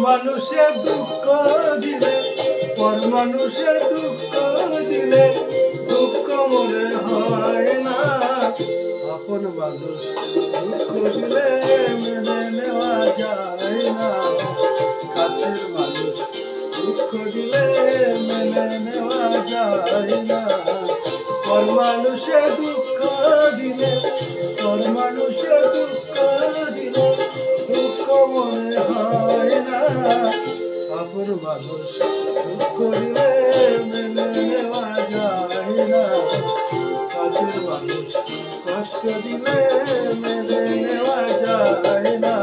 মানুষে দুঃখ দিলে, পর মানুষে দুঃখ দিলে দুঃখ মনে হয় না। আপন মানুষ দুঃখ দিলে মেনে নেওয়া যায় না। কাছের মানুষ দুঃখ দিলে মেনে নেওয়া যায় না। পর মানুষে দুঃখ দিলে, পর মানুষে দুঃখ দিলে দুঃখ মনে হয় না। আপন মানুষ দুঃখ দিলে মেনে নেওয়া যায় না। কাছের মানুষ কষ্ট দিলে মেনে নেওয়া যায় না।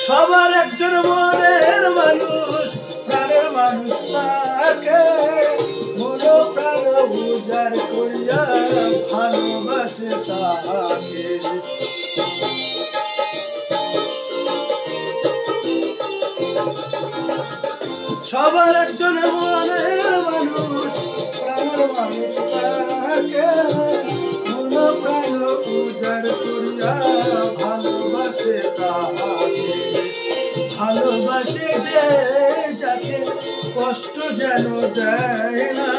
সবার একজন মনের মানুষ, প্রাণের মানুষ তাকে মন প্রাণ উজাড় করিয়া ভালোবাসে তাকে। সবার একজন মনের মানুষ, প্রাণের মানুষ তাকে মন প্রাণ উজাড় করিয়া ভালোবাসে তাকে। ভালোবাসে যে যাকে কষ্ট যেন দেয় না।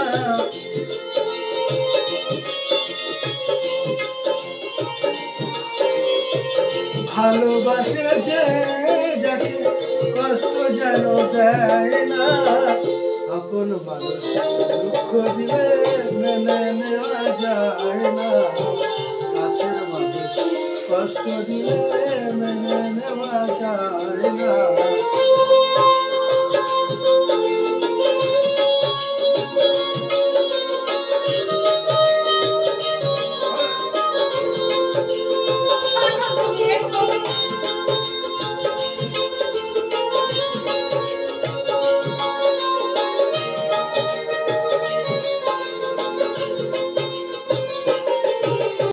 ভালোবাসে যে যাকে কষ্ট যেন দেয় না। আপন মানুষ দুঃখ দিলে মেনে নেওয়া যায় না। কাছের মানুষ কষ্ট দিলে মেনে নেওয়া যায়